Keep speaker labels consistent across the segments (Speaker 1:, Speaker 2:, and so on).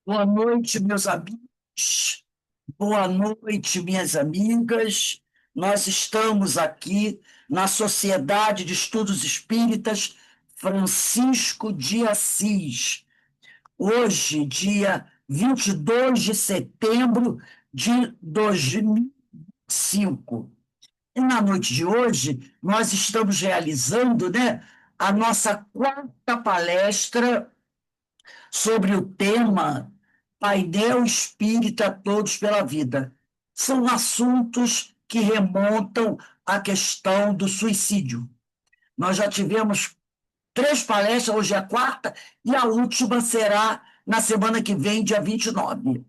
Speaker 1: Boa noite, meus amigos. Boa noite, minhas amigas. Nós estamos aqui na Sociedade de Estudos Espíritas Francisco de Assis. Hoje, dia 22 de setembro de 2005. E na noite de hoje, nós estamos realizando, né, a nossa quarta palestra sobre o tema Painel Espírita Todos pela Vida. São assuntos que remontam à questão do suicídio. Nós já tivemos três palestras, hoje é a quarta, e a última será na semana que vem, dia 29.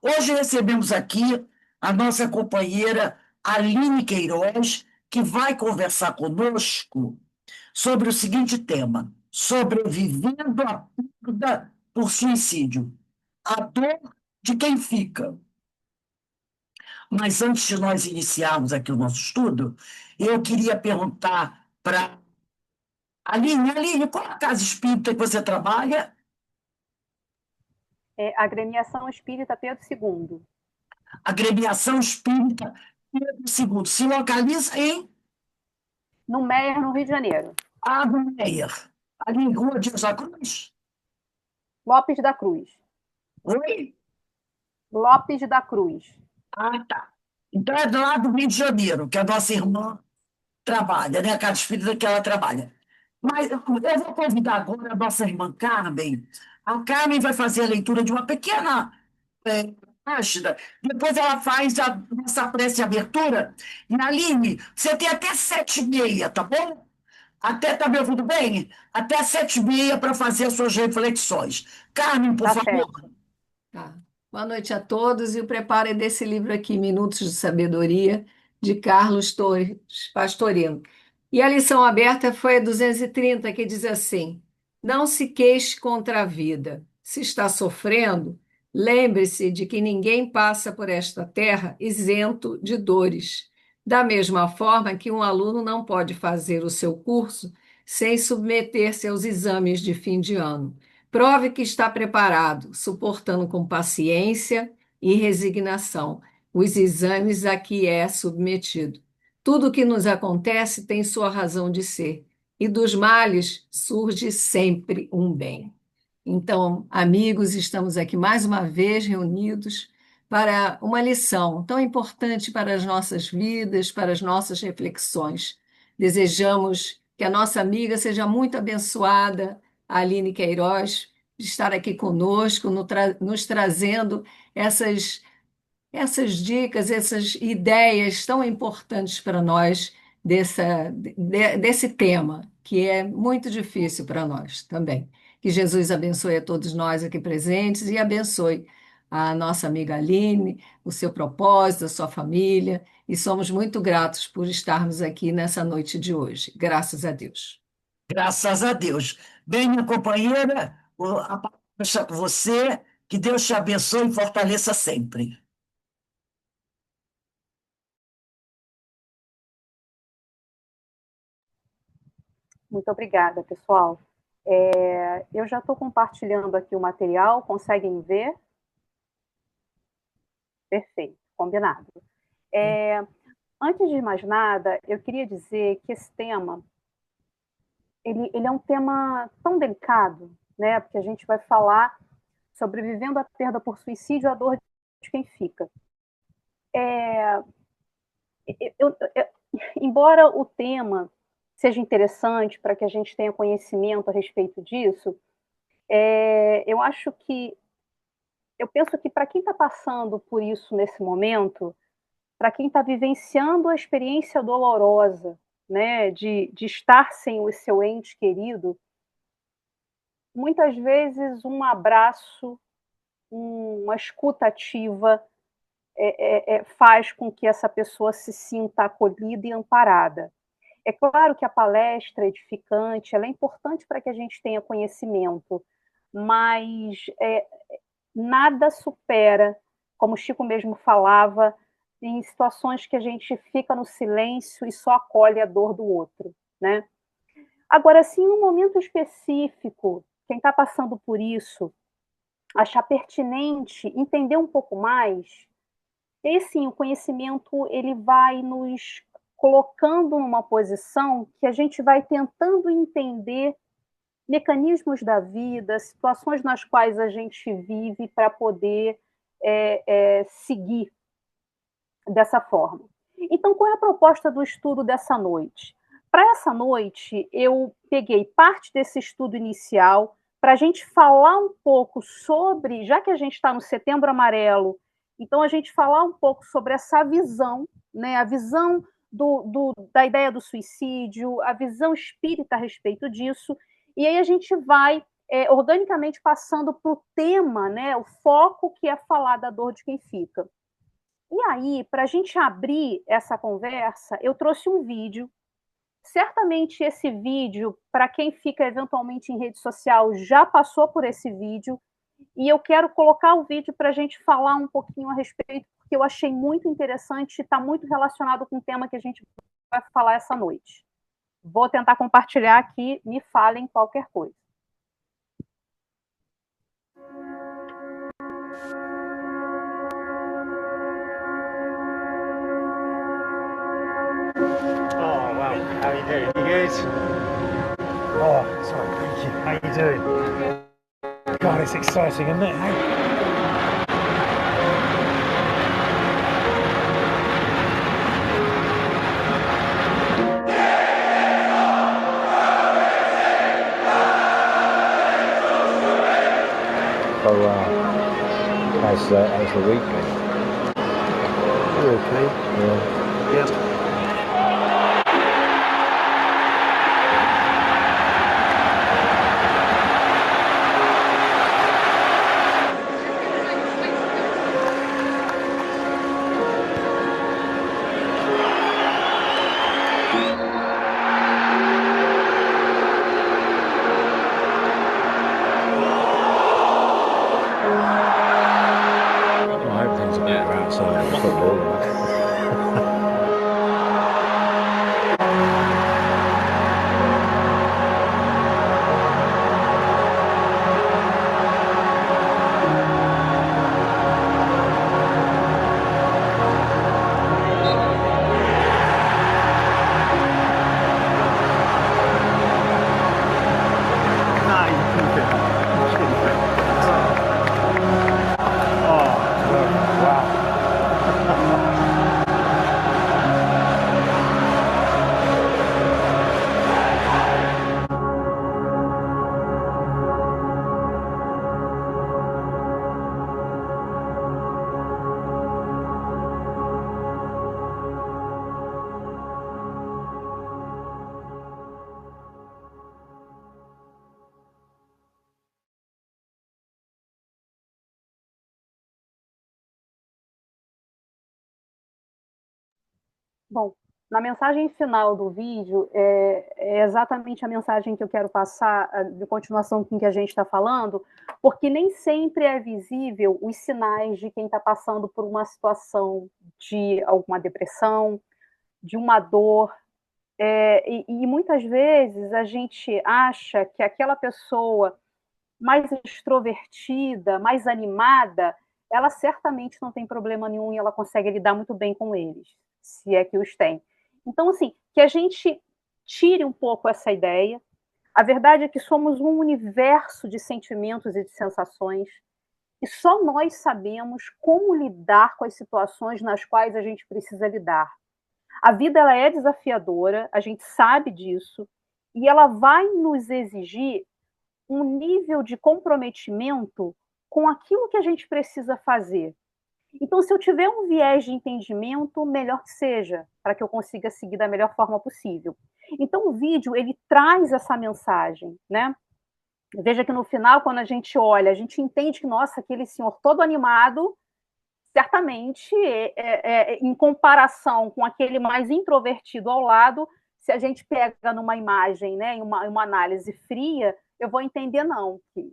Speaker 1: Hoje recebemos aqui a nossa companheira Aline Queiroz, que vai conversar conosco sobre o seguinte tema: sobrevivendo à perda por suicídio, a dor de quem fica. Mas antes de nós iniciarmos aqui o nosso estudo, eu queria perguntar para Aline, qual é a casa espírita que você trabalha?
Speaker 2: Agremiação Espírita Pedro II,
Speaker 1: Agremiação Espírita Pedro II. Se localiza em
Speaker 2: no Meier, no Rio de Janeiro.
Speaker 1: Ave Meier, ali em Rua de Jesus Cruz.
Speaker 2: Lopes da Cruz.
Speaker 1: Oi?
Speaker 2: Lopes da Cruz.
Speaker 1: Ah, tá. Então é do lado do Rio de Janeiro, que a nossa irmã trabalha, né? A casa espírita que ela trabalha. Mas eu vou convidar agora a nossa irmã Carmen. A Carmen vai fazer a leitura de uma pequena página, depois ela faz a nossa prece de abertura. E, Aline, você tem até 7h30, tá bom? Até, tá me ouvindo bem? Até 7h30 para fazer as suas reflexões. Carmen, por
Speaker 2: Tá
Speaker 1: favor.
Speaker 2: certo.
Speaker 3: Tá. Boa noite a todos e o preparo desse livro aqui, Minutos de Sabedoria, de Carlos Torres Pastorino. E a lição aberta foi a 230, que diz assim: Não se queixe contra a vida. Se está sofrendo, lembre-se de que ninguém passa por esta terra isento de dores. Da mesma forma que um aluno não pode fazer o seu curso sem submeter-se aos exames de fim de ano. Prove que está preparado, suportando com paciência e resignação os exames a que é submetido. Tudo o que nos acontece tem sua razão de ser, e dos males surge sempre um bem. Então, amigos, estamos aqui mais uma vez reunidos para uma lição tão importante para as nossas vidas, para as nossas reflexões. Desejamos que a nossa amiga seja muito abençoada, a Aline Queiroz, de estar aqui conosco, nos trazendo essas dicas, essas ideias tão importantes para nós desse tema, que é muito difícil para nós também. Que Jesus abençoe a todos nós aqui presentes e abençoe a nossa amiga Aline, o seu propósito, a sua família, e somos muito gratos por estarmos aqui nessa noite de hoje. Graças a Deus.
Speaker 1: Graças a Deus. Bem, minha companheira, a palavra está com você. Que Deus te abençoe e fortaleça sempre.
Speaker 2: Muito obrigada, pessoal. Eu já estou compartilhando aqui o material, conseguem ver? Perfeito, combinado. É, Antes de mais nada, eu queria dizer que esse tema, ele é um tema tão delicado, né? Porque a gente vai falar sobrevivendo à perda por suicídio, a dor de quem fica. É, Embora o tema seja interessante para que a gente tenha conhecimento a respeito disso, eu acho que, eu penso que para quem está passando por isso nesse momento, para quem está vivenciando a experiência dolorosa, né, de estar sem o seu ente querido, muitas vezes um abraço, uma escuta ativa faz com que essa pessoa se sinta acolhida e amparada. É claro que a palestra edificante ela é importante para que a gente tenha conhecimento, mas nada supera, como o Chico mesmo falava, em situações que a gente fica no silêncio e só acolhe a dor do outro, né? Agora, sim, um momento específico, quem está passando por isso, achar pertinente entender um pouco mais, e aí sim, o conhecimento ele vai nos colocando numa posição que a gente vai tentando entender mecanismos da vida, situações nas quais a gente vive para poder seguir dessa forma. Então, qual é a proposta do estudo dessa noite? Para essa noite, eu peguei parte desse estudo inicial para a gente falar um pouco sobre, já que a gente está no Setembro Amarelo, então a gente falar um pouco sobre essa visão, né, a visão da ideia do suicídio, a visão espírita a respeito disso, e aí a gente vai organicamente passando para o tema, né, o foco que é falar da dor de quem fica. E aí, para a gente abrir essa conversa, eu trouxe um vídeo. Certamente esse vídeo, para quem fica eventualmente em rede social, já passou por esse vídeo. E eu quero colocar o vídeo para a gente falar um pouquinho a respeito, porque eu achei muito interessante e está muito relacionado com o tema que a gente vai falar essa noite. Vou tentar compartilhar aqui, me falem qualquer coisa.
Speaker 4: Oh, wow. How are you doing? You good? Oh, sorry, thank you. How you doing? God, it's exciting, isn't it?
Speaker 5: Oh wow. How's the week been?
Speaker 4: You're okay.
Speaker 5: Yeah.
Speaker 4: Yeah.
Speaker 5: I hope things are better outside of the football.
Speaker 4: Nah, you keep it. Oh, wow.
Speaker 2: Bom, na mensagem final do vídeo, é exatamente a mensagem que eu quero passar, de continuação com o que a gente está falando, porque nem sempre é visível os sinais de quem está passando por uma situação de alguma depressão, de uma dor, e muitas vezes a gente acha que aquela pessoa mais extrovertida, mais animada, ela certamente não tem problema nenhum e ela consegue lidar muito bem com eles, se é que os tem. Então, assim, que a gente tire um pouco essa ideia. A verdade é que somos um universo de sentimentos e de sensações e só nós sabemos como lidar com as situações nas quais a gente precisa lidar. A vida ela é desafiadora, a gente sabe disso, e ela vai nos exigir um nível de comprometimento com aquilo que a gente precisa fazer. Então, se eu tiver um viés de entendimento, melhor que seja, para que eu consiga seguir da melhor forma possível. Então, o vídeo, ele traz essa mensagem, né? Veja que no final, quando a gente olha, a gente entende que, nossa, aquele senhor todo animado, certamente, em comparação com aquele mais introvertido ao lado, se a gente pega numa imagem, né, em uma análise fria, eu vou entender, não, que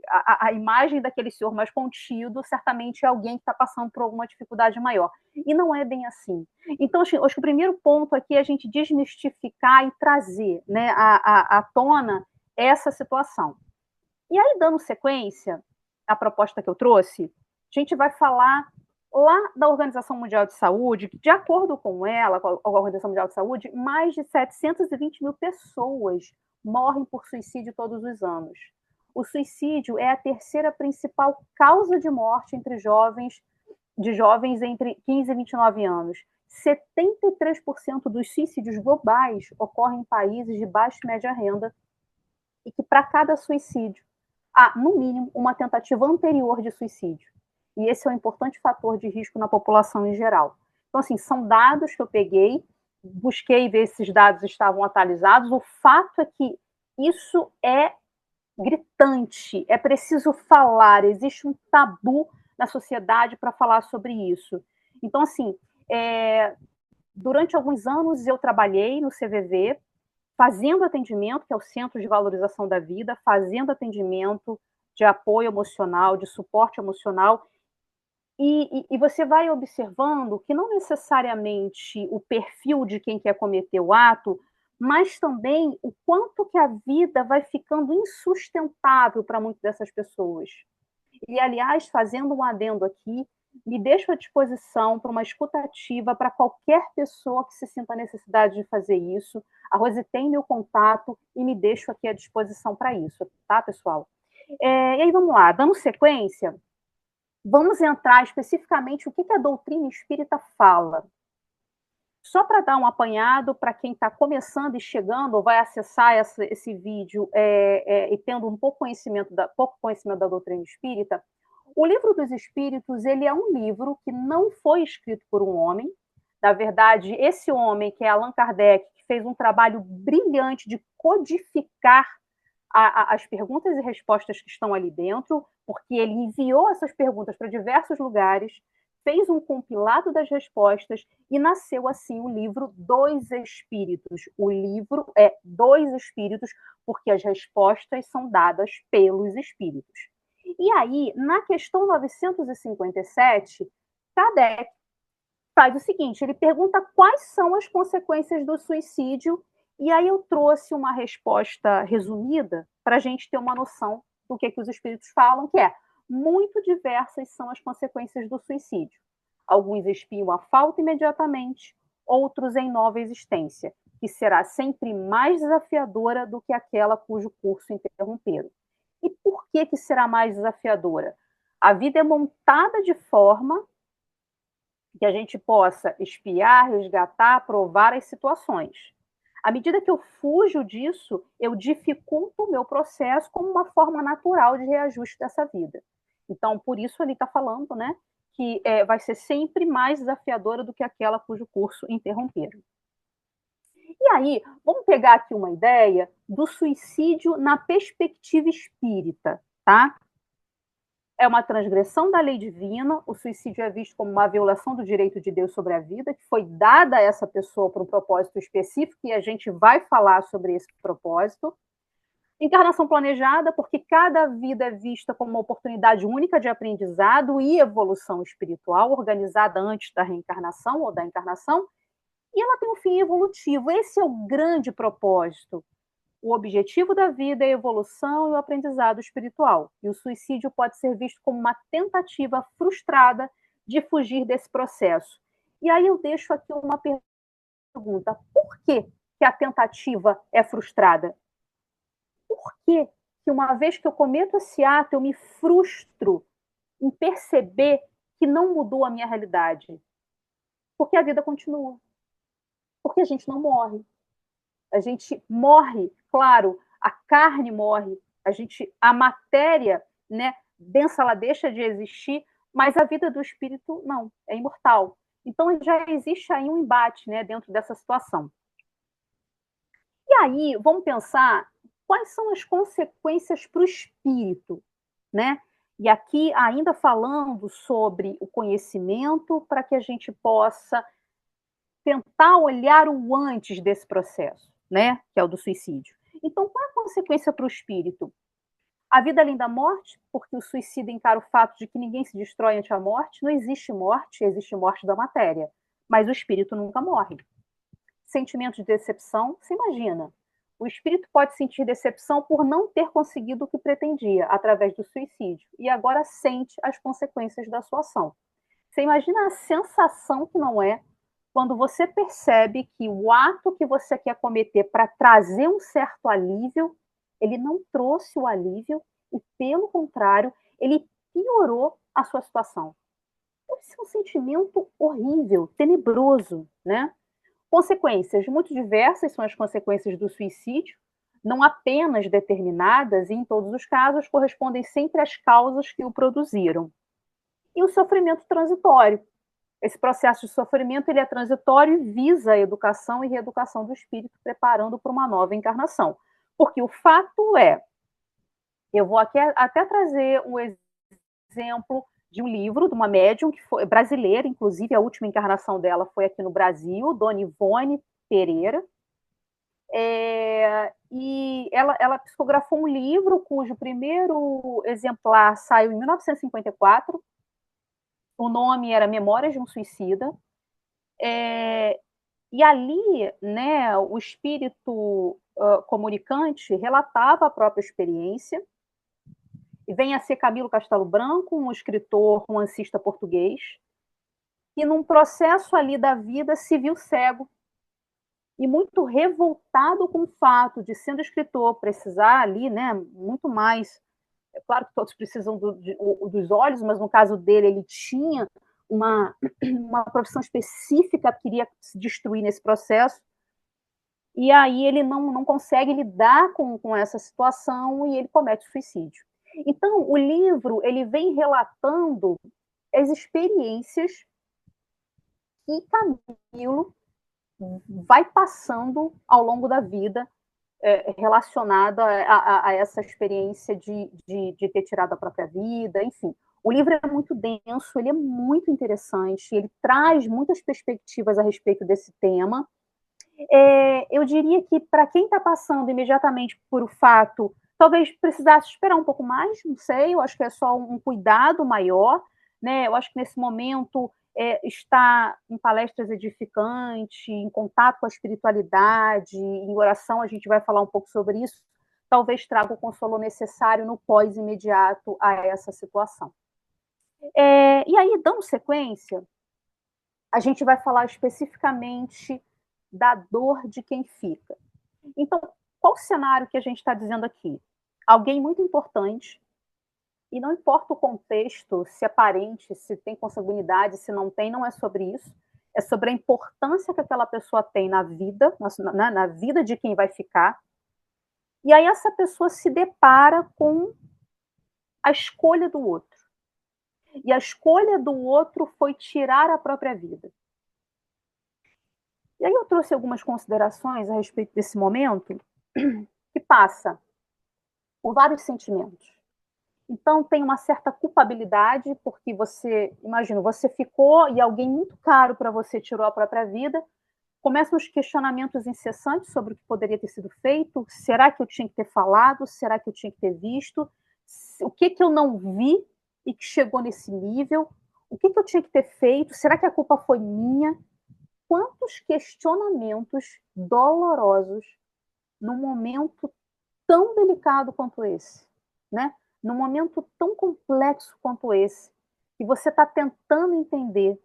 Speaker 2: a imagem daquele senhor mais contido certamente é alguém que está passando por alguma dificuldade maior. E não é bem assim. Então, acho que o primeiro ponto aqui é a gente desmistificar e trazer, né, à tona essa situação. E aí, dando sequência a proposta que eu trouxe, a gente vai falar lá da Organização Mundial de Saúde, que, de acordo com ela, com a Organização Mundial de Saúde, mais de 720 mil pessoas morrem por suicídio todos os anos. O suicídio é a terceira principal causa de morte entre jovens entre 15 e 29 anos. 73% dos suicídios globais ocorrem em países de baixa e média renda e que para cada suicídio há, no mínimo, uma tentativa anterior de suicídio. E esse é um importante fator de risco na população em geral. Então, assim, são dados que eu peguei, busquei ver se esses dados estavam atualizados. O fato é que isso é gritante, é preciso falar, existe um tabu na sociedade para falar sobre isso. Então, assim, durante alguns anos eu trabalhei no CVV, fazendo atendimento, que é o Centro de Valorização da Vida, fazendo atendimento de apoio emocional, de suporte emocional, e você vai observando que não necessariamente o perfil de quem quer cometer o ato, mas também o quanto que a vida vai ficando insustentável para muitas dessas pessoas. E, aliás, fazendo um adendo aqui, me deixo à disposição para uma escutativa para qualquer pessoa que se sinta a necessidade de fazer isso. A Rose tem meu contato e me deixo aqui à disposição para isso, tá, pessoal? E aí, vamos lá, dando sequência, vamos entrar especificamente o que a doutrina espírita fala. Só para dar um apanhado para quem está começando e chegando, ou vai acessar esse vídeo e tendo pouco conhecimento da doutrina espírita, o Livro dos Espíritos ele é um livro que não foi escrito por um homem. Na verdade, esse homem, que é Allan Kardec, que fez um trabalho brilhante de codificar as perguntas e respostas que estão ali dentro, porque ele enviou essas perguntas para diversos lugares, fez um compilado das respostas e nasceu assim o livro dos Espíritos. O livro é dos Espíritos, porque as respostas são dadas pelos Espíritos. E aí, na questão 957, Kardec faz o seguinte, ele pergunta quais são as consequências do suicídio, e aí eu trouxe uma resposta resumida para a gente ter uma noção do que os Espíritos falam, que é muito diversas são as consequências do suicídio. Alguns expiam a falta imediatamente, outros em nova existência, que será sempre mais desafiadora do que aquela cujo curso interromperam. E por que será mais desafiadora? A vida é montada de forma que a gente possa espiar, resgatar, provar as situações. À medida que eu fujo disso, eu dificulto o meu processo como uma forma natural de reajuste dessa vida. Então, por isso ele está falando, né, que vai ser sempre mais desafiadora do que aquela cujo curso interromperam. E aí, vamos pegar aqui uma ideia do suicídio na perspectiva espírita, tá? É uma transgressão da lei divina, o suicídio é visto como uma violação do direito de Deus sobre a vida, que foi dada a essa pessoa para um propósito específico, e a gente vai falar sobre esse propósito. Encarnação planejada, porque cada vida é vista como uma oportunidade única de aprendizado e evolução espiritual, organizada antes da reencarnação ou da encarnação, e ela tem um fim evolutivo. Esse é o grande propósito. O objetivo da vida é a evolução e o aprendizado espiritual. E o suicídio pode ser visto como uma tentativa frustrada de fugir desse processo. E aí eu deixo aqui uma pergunta. Por que a tentativa é frustrada? Por que uma vez que eu cometo esse ato, eu me frustro em perceber que não mudou a minha realidade? Porque a vida continua. Porque a gente não morre. A gente morre, claro, a carne morre, a matéria, né, densa, ela deixa de existir, mas a vida do espírito não, é imortal. Então já existe aí um embate, né, dentro dessa situação. E aí, vamos pensar quais são as consequências para o espírito, né? E aqui, ainda falando sobre o conhecimento, para que a gente possa tentar olhar o antes desse processo, né? Que é o do suicídio. Então, qual é a consequência para o espírito? A vida além da morte, porque o suicida encara o fato de que ninguém se destrói ante a morte, não existe morte, existe morte da matéria, mas o espírito nunca morre. Sentimento de decepção, você imagina, o espírito pode sentir decepção por não ter conseguido o que pretendia através do suicídio e agora sente as consequências da sua ação. Você imagina a sensação que não é quando você percebe que o ato que você quer cometer para trazer um certo alívio, ele não trouxe o alívio e, pelo contrário, ele piorou a sua situação. Esse é um sentimento horrível, tenebroso, né? Consequências muito diversas são as consequências do suicídio, não apenas determinadas, e em todos os casos correspondem sempre às causas que o produziram. E o sofrimento transitório. Esse processo de sofrimento ele é transitório e visa a educação e reeducação do espírito, preparando para uma nova encarnação. Porque o fato é, eu vou aqui até trazer um exemplo de um livro de uma médium que foi brasileira, inclusive a última encarnação dela foi aqui no Brasil, Dona Ivone Pereira. E ela psicografou um livro cujo primeiro exemplar saiu em 1954. O nome era Memórias de um Suicida. E ali, né, o espírito comunicante relatava a própria experiência. E vem a ser Camilo Castelo Branco, um escritor romancista português, que num processo ali da vida se viu cego e muito revoltado com o fato de, sendo escritor, precisar ali, né, muito mais. É claro que todos precisam dos olhos, mas no caso dele, ele tinha uma profissão específica que queria se destruir nesse processo. E aí ele não consegue lidar com essa situação e ele comete suicídio. Então, o livro ele vem relatando as experiências que Camilo vai passando ao longo da vida relacionada a essa experiência de ter tirado a própria vida, enfim. O livro é muito denso, ele é muito interessante, ele traz muitas perspectivas a respeito desse tema. Eu diria que para quem está passando imediatamente por o fato, talvez precisasse esperar um pouco mais, não sei, eu acho que é só um cuidado maior, né? Eu acho que nesse momento estar em palestras edificantes, em contato com a espiritualidade, em oração, a gente vai falar um pouco sobre isso, talvez traga o consolo necessário no pós-imediato a essa situação. E aí, dando sequência, a gente vai falar especificamente da dor de quem fica. Então, qual o cenário que a gente está dizendo aqui? Alguém muito importante, e não importa o contexto, se é parente, se tem consanguinidade, se não tem, não é sobre isso. É sobre a importância que aquela pessoa tem na vida, na vida de quem vai ficar. E aí essa pessoa se depara com a escolha do outro. E a escolha do outro foi tirar a própria vida. E aí eu trouxe algumas considerações a respeito desse momento, que passa por vários sentimentos. Então, tem uma certa culpabilidade, porque você, imagina, você ficou e alguém muito caro para você tirou a própria vida, começam os questionamentos incessantes sobre o que poderia ter sido feito, será que eu tinha que ter falado, será que eu tinha que ter visto, o que eu não vi e que chegou nesse nível, o que eu tinha que ter feito, será que a culpa foi minha? Quantos questionamentos dolorosos num momento tão delicado quanto esse, né? Num momento tão complexo quanto esse, que você está tentando entender.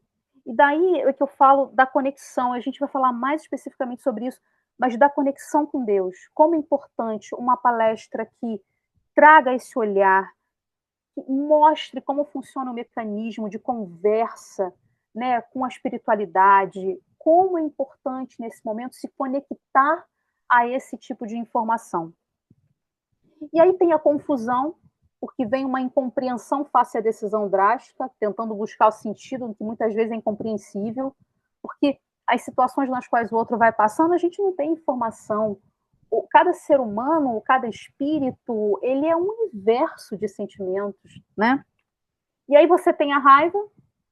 Speaker 2: E daí é que eu falo da conexão, a gente vai falar mais especificamente sobre isso, mas da conexão com Deus. Como é importante uma palestra que traga esse olhar, que mostre como funciona o mecanismo de conversa, né, com a espiritualidade, como é importante nesse momento se conectar a esse tipo de informação. E aí tem a confusão, porque vem uma incompreensão face à decisão drástica, tentando buscar o sentido que muitas vezes é incompreensível, porque as situações nas quais o outro vai passando, a gente não tem informação. Cada ser humano, cada espírito, ele é um universo de sentimentos, né? E aí você tem a raiva,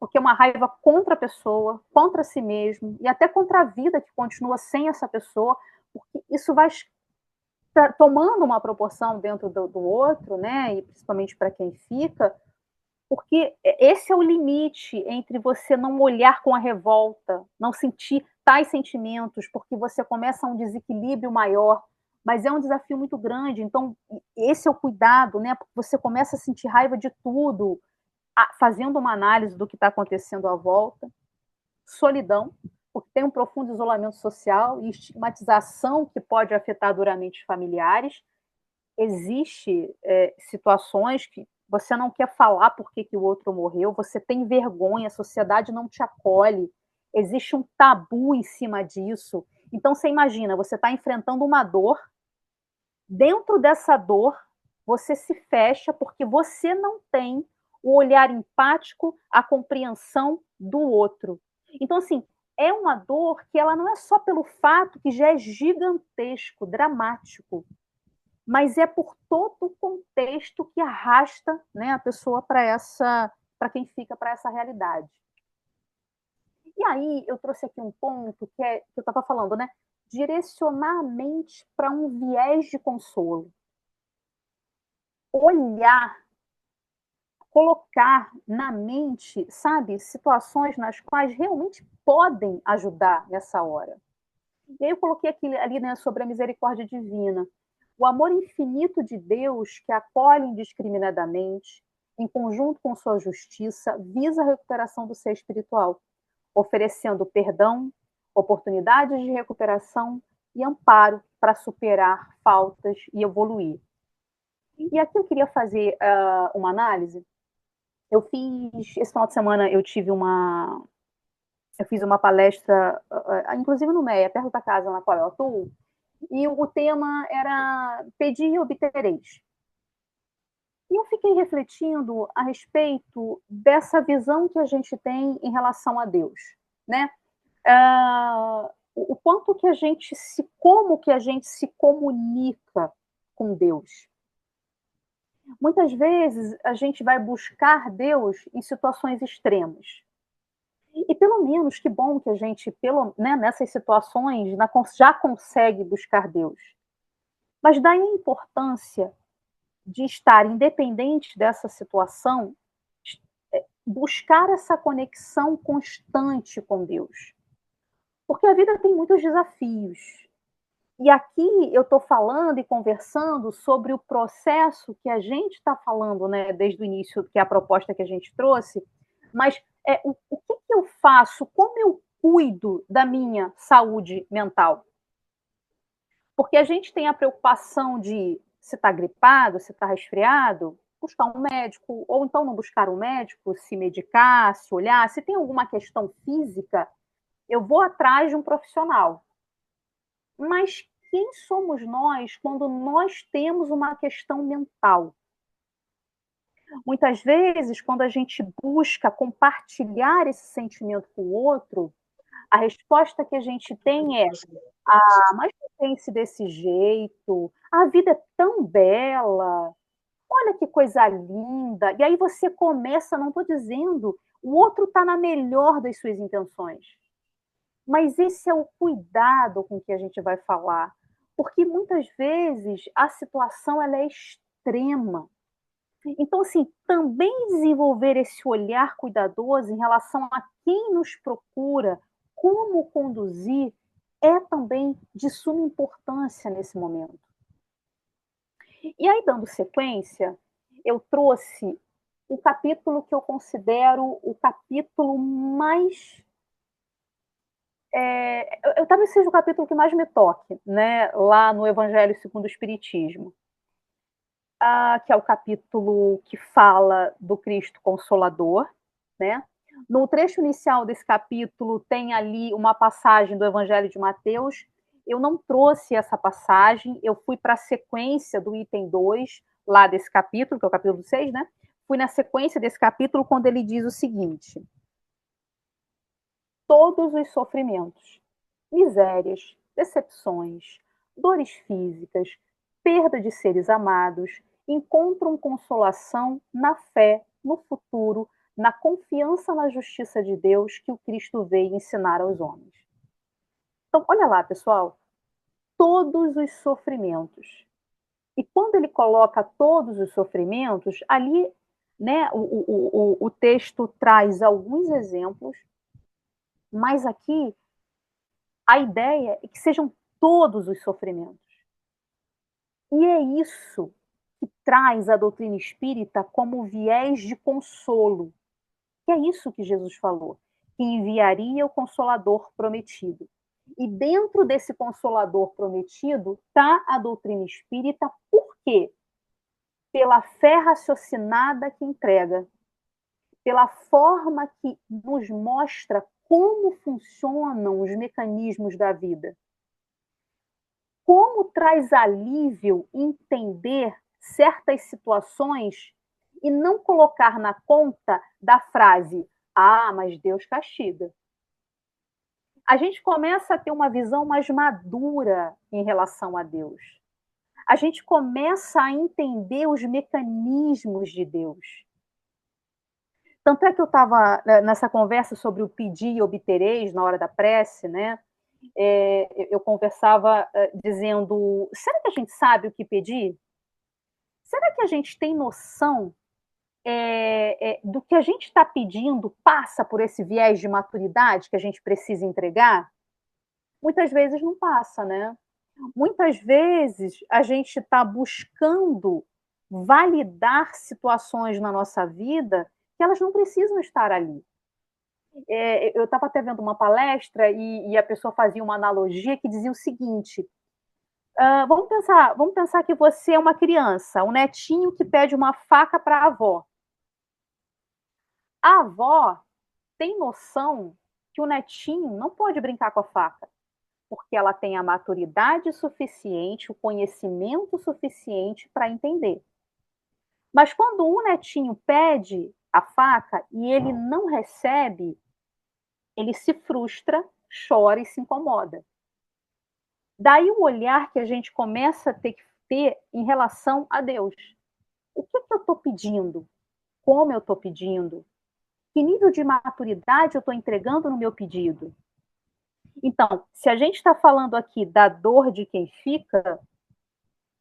Speaker 2: porque é uma raiva contra a pessoa, contra si mesmo, e até contra a vida que continua sem essa pessoa, porque isso vai tomando uma proporção dentro do outro, né, e principalmente para quem fica, porque esse é o limite entre você não olhar com a revolta, não sentir tais sentimentos, porque você começa um desequilíbrio maior mas é um desafio muito grande. Então, esse é o cuidado, né? Porque você começa a sentir raiva de tudo, fazendo uma análise do que está acontecendo à volta. Solidão, porque tem um profundo isolamento social e estigmatização que pode afetar duramente os familiares. Existe situações que você não quer falar por que o outro morreu, você tem vergonha, a sociedade não te acolhe, existe um tabu em cima disso. Então, você imagina, você está enfrentando uma dor, dentro dessa dor, você se fecha porque você não tem o olhar empático, a compreensão do outro. Então, assim, é uma dor que ela não é só pelo fato que já é gigantesco, dramático, mas é por todo o contexto que arrasta, né, a pessoa para quem fica para essa realidade. E aí eu trouxe aqui um ponto que eu estava falando, né? Direcionar a mente para um viés de consolo. Olhar, colocar na mente, sabe, situações nas quais realmente podem ajudar nessa hora. E aí eu coloquei ali, né, sobre a misericórdia divina. O amor infinito de Deus que acolhe indiscriminadamente, em conjunto com sua justiça, visa a recuperação do ser espiritual, oferecendo perdão, oportunidades de recuperação e amparo para superar faltas e evoluir. E aqui eu queria fazer uma análise. Esse final de semana eu fiz uma palestra, inclusive no MEA, perto da casa na qual eu atuo, e o tema era Pedi e obtereis. E eu fiquei refletindo a respeito dessa visão que a gente tem em relação a Deus, né? O quanto que como que a gente se comunica com Deus. Muitas vezes a gente vai buscar Deus em situações extremas. E pelo menos, que bom que a gente, nessas situações, já consegue buscar Deus. Mas daí a importância de estar independente dessa situação, buscar essa conexão constante com Deus. Porque a vida tem muitos desafios. E aqui eu estou falando e conversando sobre o processo que a gente está falando, né, desde o início, que é a proposta que a gente trouxe, mas o que eu faço, como eu cuido da minha saúde mental? Porque a gente tem a preocupação de se está gripado, se está resfriado, buscar um médico, ou então não buscar um médico, se medicar, se olhar. Se tem alguma questão física, eu vou atrás de um profissional. Mas quem somos nós quando nós temos uma questão mental? Muitas vezes, quando a gente busca compartilhar esse sentimento com o outro, a resposta que a gente tem é: mas não pense desse jeito, a vida é tão bela, olha que coisa linda. E aí você começa, não estou dizendo, o outro está na melhor das suas intenções. Mas esse é o cuidado com que a gente vai falar. Porque muitas vezes a situação ela é extrema. Então, assim, também desenvolver esse olhar cuidadoso em relação a quem nos procura, como conduzir, é também de suma importância nesse momento. E aí, dando sequência, eu trouxe o capítulo que eu considero o capítulo mais... talvez seja o capítulo que mais me toque, né, lá no Evangelho segundo o Espiritismo. Que é o capítulo que fala do Cristo Consolador, né? No trecho inicial desse capítulo tem ali uma passagem do Evangelho de Mateus. Eu não trouxe essa passagem, eu fui para a sequência do item 2, lá desse capítulo, que é o capítulo 6, né? Fui na sequência desse capítulo quando ele diz o seguinte: todos os sofrimentos, misérias, decepções, dores físicas, perda de seres amados, encontram consolação na fé, no futuro, na confiança na justiça de Deus que o Cristo veio ensinar aos homens. Então, olha lá, pessoal, todos os sofrimentos. E quando ele coloca todos os sofrimentos, ali, né, o texto traz alguns exemplos, mas aqui a ideia é que sejam todos os sofrimentos. E é isso que traz a doutrina espírita como viés de consolo. Que é isso que Jesus falou, que enviaria o Consolador prometido. E dentro desse Consolador prometido está a doutrina espírita, por quê? Pela fé raciocinada que entrega, pela forma que nos mostra como funcionam os mecanismos da vida. Como traz alívio entender certas situações e não colocar na conta da frase: ah, mas Deus castiga. A gente começa a ter uma visão mais madura em relação a Deus. A gente começa a entender os mecanismos de Deus. Tanto é que eu estava nessa conversa sobre o pedir e obtereis na hora da prece, né? Eu conversava dizendo: será que a gente sabe o que pedir? Será que a gente tem noção do que a gente está pedindo passa por esse viés de maturidade que a gente precisa entregar? Muitas vezes não passa, né? Muitas vezes a gente está buscando validar situações na nossa vida que elas não precisam estar ali. Eu estava até vendo uma palestra e a pessoa fazia uma analogia que dizia o seguinte: vamos pensar que você é uma criança, um netinho que pede uma faca para a avó. A avó tem noção que o netinho não pode brincar com a faca, porque ela tem a maturidade suficiente, o conhecimento suficiente para entender. Mas quando o netinho pede a faca e ele não recebe, ele se frustra, chora e se incomoda. Daí o olhar que a gente começa a ter que ter em relação a Deus. O que eu estou pedindo? Como eu estou pedindo? Que nível de maturidade eu estou entregando no meu pedido? Então, se a gente está falando aqui da dor de quem fica,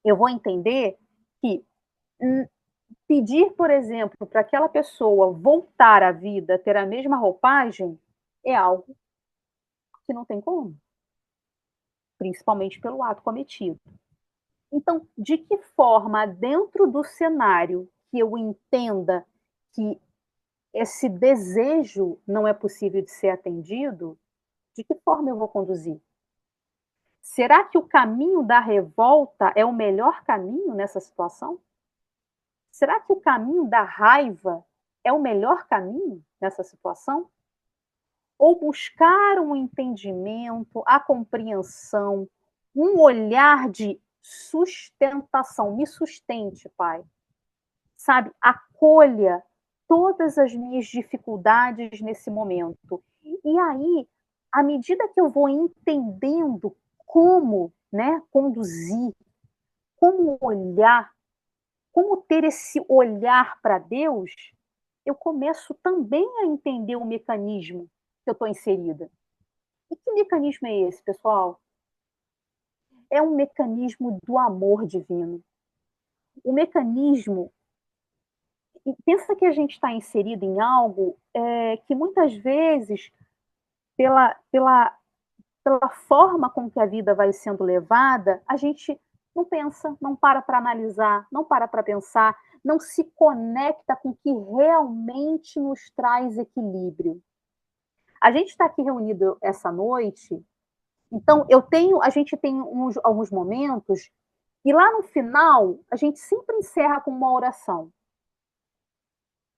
Speaker 2: eu vou entender que pedir, por exemplo, para aquela pessoa voltar à vida, ter a mesma roupagem, é algo que não tem como, principalmente pelo ato cometido. Então, de que forma, dentro do cenário que eu entenda que esse desejo não é possível de ser atendido, de que forma eu vou conduzir? Será que o caminho da revolta é o melhor caminho nessa situação? Será que o caminho da raiva é o melhor caminho nessa situação? Ou buscar um entendimento, a compreensão, um olhar de sustentação. Me sustente, Pai. Sabe, acolha todas as minhas dificuldades nesse momento. E aí, à medida que eu vou entendendo como, né, conduzir, como olhar, como ter esse olhar para Deus, eu começo também a entender o mecanismo que eu estou inserida. E que mecanismo é esse, pessoal? É um mecanismo do amor divino. O mecanismo. Pensa que a gente está inserido em algo que muitas vezes, pela forma com que a vida vai sendo levada, a gente não pensa, não para analisar, não para pensar, não se conecta com o que realmente nos traz equilíbrio. A gente está aqui reunido essa noite, então a gente tem alguns momentos, e lá no final, a gente sempre encerra com uma oração.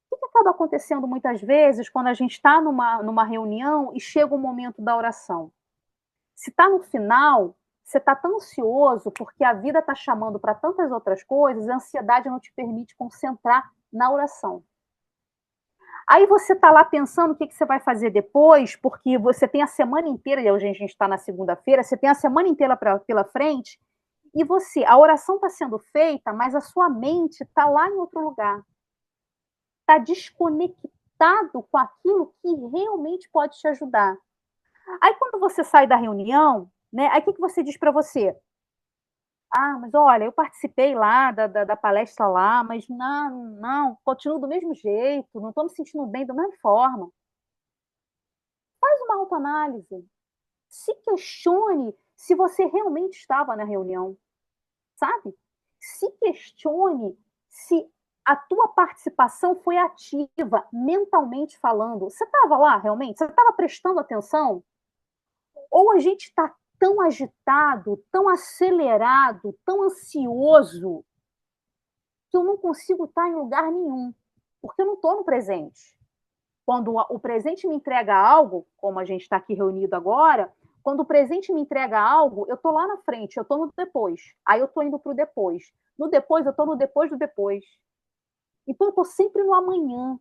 Speaker 2: O que acaba acontecendo muitas vezes quando a gente está numa reunião e chega o momento da oração? Se está no final, você está tão ansioso porque a vida está chamando para tantas outras coisas, a ansiedade não te permite concentrar na oração. Aí você está lá pensando o que você vai fazer depois, porque você tem a semana inteira, e hoje a gente está na segunda-feira, você tem a semana inteira pela frente, e a oração está sendo feita, mas a sua mente está lá em outro lugar. Está desconectado com aquilo que realmente pode te ajudar. Aí quando você sai da reunião, né, aí o que você diz para você? Ah, mas olha, eu participei lá da palestra lá, mas não, continuo do mesmo jeito, não estou me sentindo bem da mesma forma. Faz uma autoanálise. Se questione se você realmente estava na reunião, sabe? se questione se a tua participação foi ativa, mentalmente falando. Você estava lá realmente? Você estava prestando atenção? Ou a gente está tão agitado, tão acelerado, tão ansioso, que eu não consigo estar em lugar nenhum, porque eu não estou no presente. Quando o presente me entrega algo, como a gente está aqui reunido agora, quando o presente me entrega algo, eu estou lá na frente, eu estou no depois. Aí eu estou indo para o depois. No depois, eu estou no depois do depois. Então, eu estou sempre no amanhã.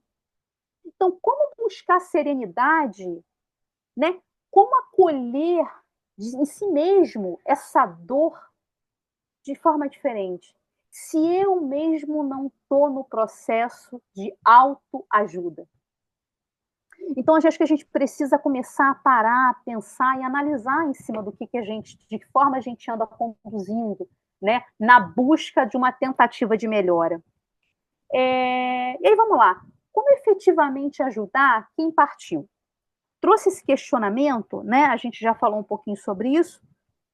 Speaker 2: Então, como buscar serenidade, né? Como acolher em si mesmo essa dor de forma diferente? Se eu mesmo não estou no processo de autoajuda. Então, acho que a gente precisa começar a parar, pensar e analisar em cima do que a gente, de que forma a gente anda conduzindo, né, na busca de uma tentativa de melhora. E aí, vamos lá. Como efetivamente ajudar quem partiu? Trouxe esse questionamento, né? A gente já falou um pouquinho sobre isso,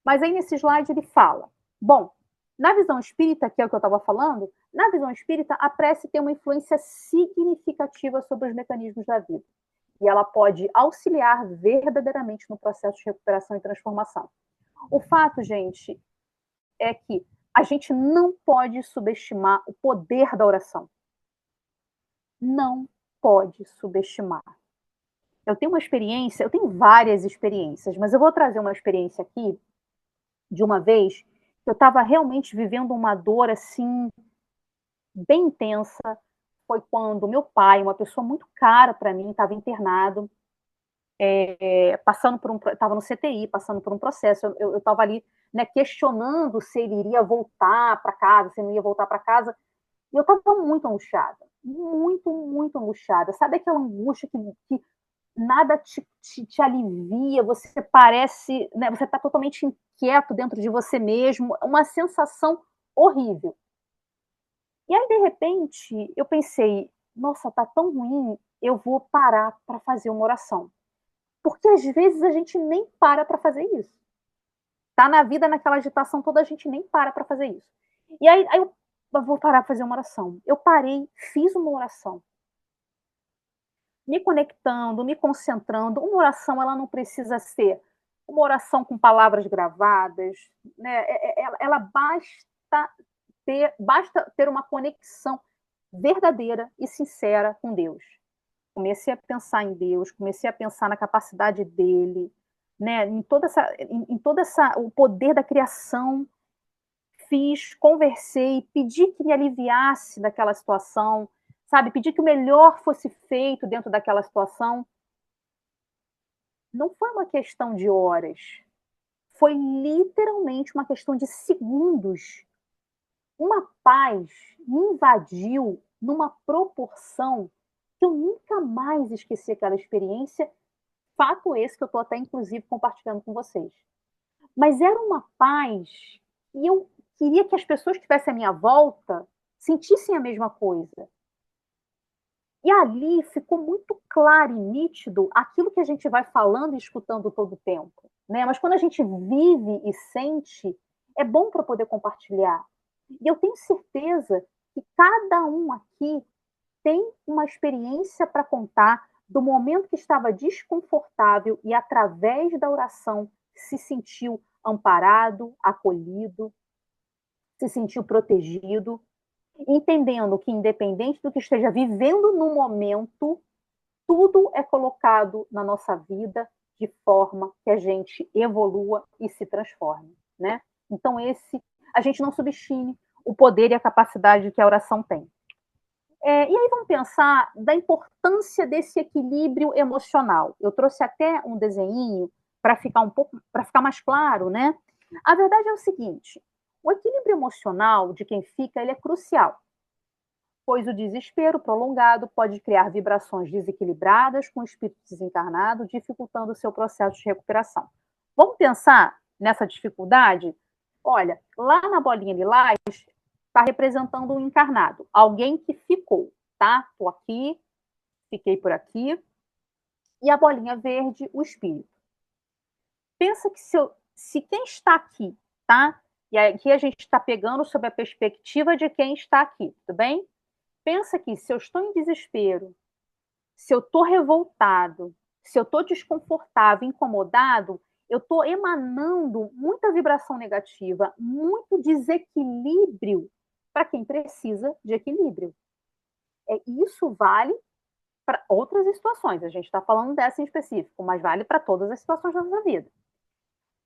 Speaker 2: mas aí nesse slide ele fala: bom, na visão espírita, que é o que eu estava falando, na visão espírita, a prece tem uma influência significativa sobre os mecanismos da vida. E ela pode auxiliar verdadeiramente no processo de recuperação e transformação. O fato, gente, é que a gente não pode subestimar o poder da oração. Não pode subestimar. Eu tenho uma experiência, eu tenho várias experiências, mas eu vou trazer uma experiência aqui de uma vez que eu estava realmente vivendo uma dor assim bem intensa. Foi quando meu pai, uma pessoa muito cara para mim, estava internado, estava no CTI, passando por um processo. Eu estava ali, né, questionando se ele iria voltar para casa, se ele não ia voltar para casa. E eu estava muito angustiada, muito angustiada. Sabe aquela angústia que nada te alivia, você parece, né, você está totalmente inquieto dentro de você mesmo, uma sensação horrível. E aí, de repente, eu pensei, nossa, tá tão ruim, eu vou parar para fazer uma oração. Porque às vezes a gente nem para fazer isso. Tá na vida, naquela agitação toda, a gente nem para fazer isso. E aí eu vou parar para fazer uma oração. Eu parei, fiz uma oração. Me conectando, me concentrando. Uma oração, ela não precisa ser uma oração com palavras gravadas, né? Ela basta ter uma conexão verdadeira e sincera com Deus. Comecei a pensar em Deus, comecei a pensar na capacidade dele, né? Em toda essa o poder da criação. Fiz, conversei, pedi que me aliviasse daquela situação, sabe? Pedi que o melhor fosse feito dentro daquela situação. Não foi uma questão de horas, foi literalmente uma questão de segundos. Uma paz me invadiu numa proporção que eu nunca mais esqueci aquela experiência, fato esse que eu estou até, inclusive, compartilhando com vocês. Mas era uma paz e eu queria que as pessoas que estivessem à minha volta sentissem a mesma coisa. E ali ficou muito claro e nítido aquilo que a gente vai falando e escutando todo o tempo, né? Mas quando a gente vive e sente, é bom para poder compartilhar. E eu tenho certeza que cada um aqui tem uma experiência para contar do momento que estava desconfortável e, através da oração, se sentiu amparado, acolhido, se sentiu protegido, entendendo que, independente do que esteja vivendo no momento, tudo é colocado na nossa vida de forma que a gente evolua e se transforme, né? Então, a gente não subestime o poder e a capacidade que a oração tem. E aí vamos pensar da importância desse equilíbrio emocional. Eu trouxe até um desenho para ficar mais claro, né? A verdade é o seguinte: o equilíbrio emocional de quem fica, ele é crucial, pois o desespero prolongado pode criar vibrações desequilibradas com o espírito desencarnado, dificultando o seu processo de recuperação. Vamos pensar nessa dificuldade? Olha, lá na bolinha lilás está representando um encarnado, alguém que ficou, tá? Estou aqui, fiquei por aqui, e a bolinha verde, o espírito. Pensa que se quem está aqui, tá? E aqui a gente está pegando sob a perspectiva de quem está aqui, tudo bem? Pensa que se eu estou em desespero, se eu estou revoltado, se eu estou desconfortável, incomodado, eu estou emanando muita vibração negativa, muito desequilíbrio para quem precisa de equilíbrio. Isso vale para outras situações, a gente está falando dessa em específico, mas vale para todas as situações da nossa vida.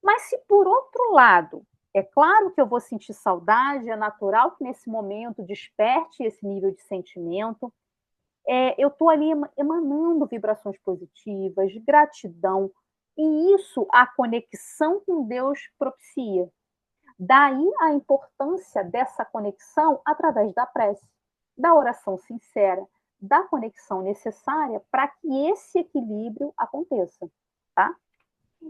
Speaker 2: Mas se por outro lado, é claro que eu vou sentir saudade, é natural que nesse momento desperte esse nível de sentimento, eu estou ali emanando vibrações positivas, gratidão, e isso a conexão com Deus propicia. Daí a importância dessa conexão através da prece, da oração sincera, da conexão necessária para que esse equilíbrio aconteça, tá?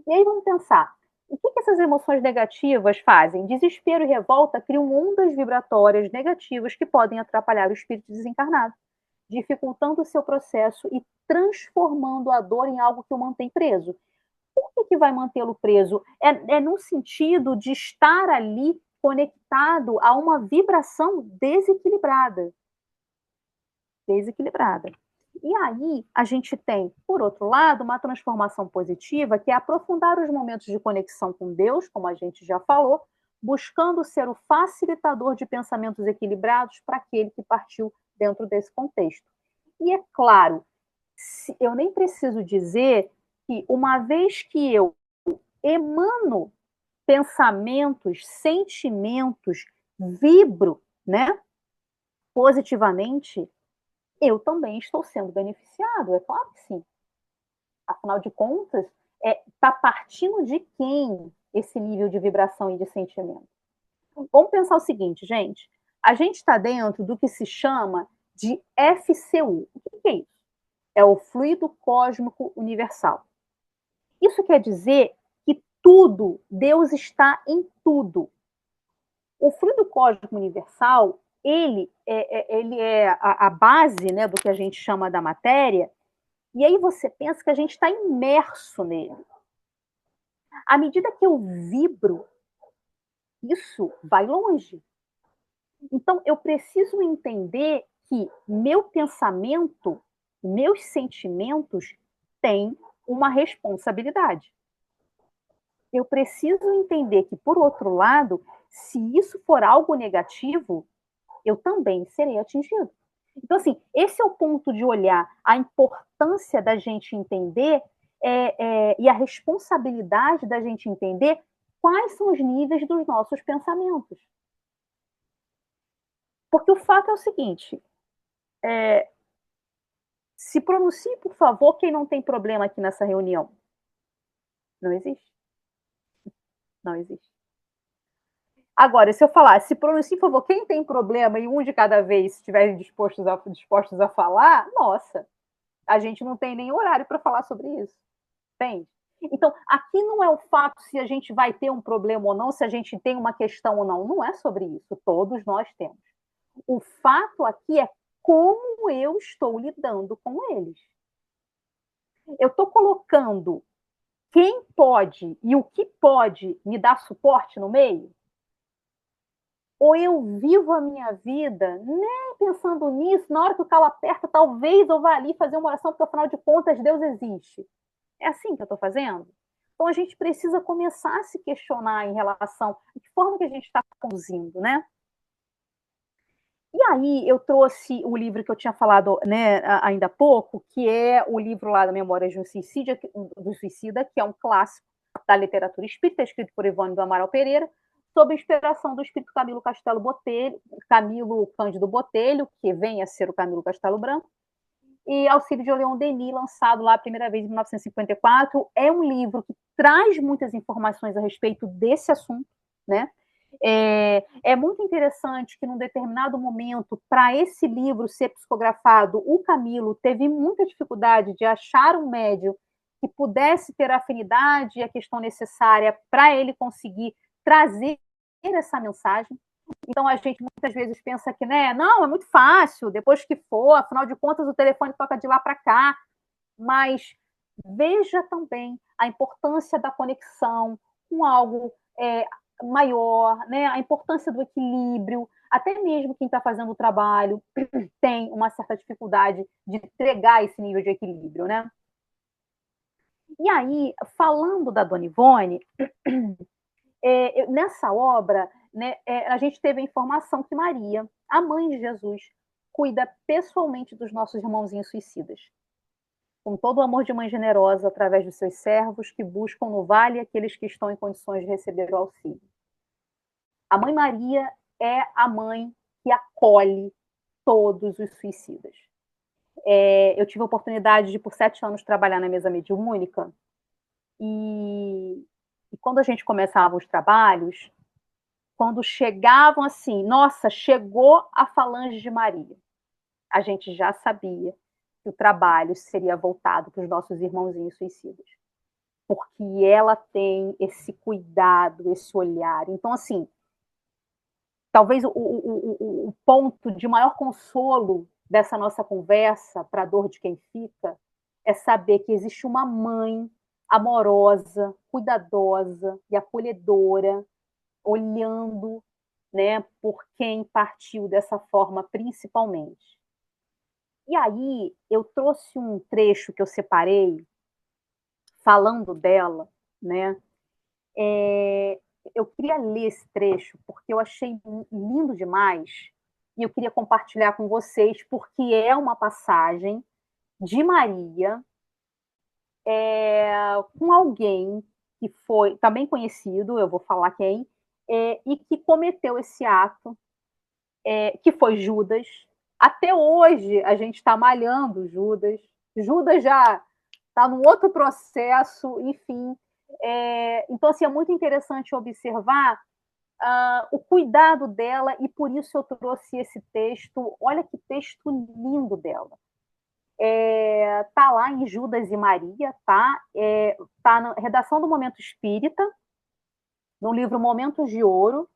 Speaker 2: E aí vamos pensar, o que essas emoções negativas fazem? Desespero e revolta criam ondas vibratórias negativas que podem atrapalhar o espírito desencarnado, dificultando o seu processo e transformando a dor em algo que o mantém preso. Por que vai mantê-lo preso? É no sentido de estar ali conectado a uma vibração desequilibrada. Desequilibrada. E aí a gente tem, por outro lado, uma transformação positiva, que é aprofundar os momentos de conexão com Deus, como a gente já falou, buscando ser o facilitador de pensamentos equilibrados para aquele que partiu dentro desse contexto. E é claro, eu nem preciso dizer que uma vez que eu emano pensamentos, sentimentos, vibro, né, positivamente, eu também estou sendo beneficiado, é claro que sim. Afinal de contas, está partindo de quem esse nível de vibração e de sentimento? Vamos pensar o seguinte, gente. A gente está dentro do que se chama de FCU. O que é isso? É o fluido cósmico universal. Isso quer dizer que tudo, Deus está em tudo. O fluido cósmico universal, ele é a base, né, do que a gente chama da matéria, e aí você pensa que a gente está imerso nele. À medida que eu vibro, isso vai longe. Então, eu preciso entender que meu pensamento, meus sentimentos têm uma responsabilidade. Eu preciso entender que, por outro lado, se isso for algo negativo, eu também serei atingido. Então, assim, esse é o ponto de olhar a importância da gente entender e a responsabilidade da gente entender quais são os níveis dos nossos pensamentos. Porque o fato é o seguinte, se pronuncie, por favor, quem não tem problema aqui nessa reunião. Não existe. Não existe. Agora, se eu falar, se pronuncie, por favor, quem tem problema e um de cada vez estiverem dispostos a falar, nossa, a gente não tem nem horário para falar sobre isso. Entende? Então, aqui não é o fato se a gente vai ter um problema ou não, se a gente tem uma questão ou não. Não é sobre isso. Todos nós temos. O fato aqui é como eu estou lidando com eles. Eu estou colocando quem pode e o que pode me dar suporte no meio? Ou eu vivo a minha vida nem pensando nisso, na hora que o calo aperta, talvez eu vá ali fazer uma oração, porque afinal de contas Deus existe. É assim que eu estou fazendo? Então a gente precisa começar a se questionar em relação a que forma que a gente está conduzindo, né? E aí eu trouxe o livro que eu tinha falado, né, ainda há pouco, que é o livro lá da Memórias de um Suicida, que é um clássico da literatura espírita, escrito por Ivone do Amaral Pereira, sob a inspiração do espírito Camilo Cândido Botelho, que vem a ser o Camilo Castelo Branco, e Auxílio de Leon Denis, lançado lá a primeira vez em 1954. É um livro que traz muitas informações a respeito desse assunto, né? É muito interessante que, num determinado momento, para esse livro ser psicografado, o Camilo teve muita dificuldade de achar um médium que pudesse ter a afinidade e a questão necessária para ele conseguir trazer essa mensagem. Então, a gente muitas vezes pensa que, né, não, é muito fácil, depois que for, afinal de contas, o telefone toca de lá para cá. Mas veja também a importância da conexão com algo maior, né? A importância do equilíbrio, até mesmo quem está fazendo o trabalho tem uma certa dificuldade de entregar esse nível de equilíbrio, né? E aí, falando da Dona Ivone, nessa obra, né, a gente teve a informação que Maria, a mãe de Jesus, cuida pessoalmente dos nossos irmãozinhos suicidas, com todo o amor de mãe generosa, através dos seus servos que buscam no vale aqueles que estão em condições de receber o auxílio. A mãe Maria é a mãe que acolhe todos os suicidas. Eu tive a oportunidade de, por 7 anos, trabalhar na mesa mediúnica, e quando a gente começava os trabalhos, quando chegavam assim, nossa, chegou a falange de Maria, a gente já sabia que o trabalho seria voltado para os nossos irmãozinhos suicidas, porque ela tem esse cuidado, esse olhar. Então, assim, talvez o ponto de maior consolo dessa nossa conversa para a dor de quem fica é saber que existe uma mãe amorosa, cuidadosa e acolhedora, olhando, né, por quem partiu dessa forma, principalmente. E aí eu trouxe um trecho que eu separei falando dela, né? Eu queria ler esse trecho porque eu achei lindo demais e eu queria compartilhar com vocês porque é uma passagem de Maria com alguém que foi também conhecido, eu vou falar quem, e que cometeu esse ato, que foi Judas. Até hoje a gente está malhando Judas. Judas já está num outro processo, enfim. Então, assim, é muito interessante observar o cuidado dela, e por isso eu trouxe esse texto. Olha que texto lindo dela. Tá lá em Judas e Maria, tá? Tá na redação do Momento Espírita, no livro Momentos de Ouro,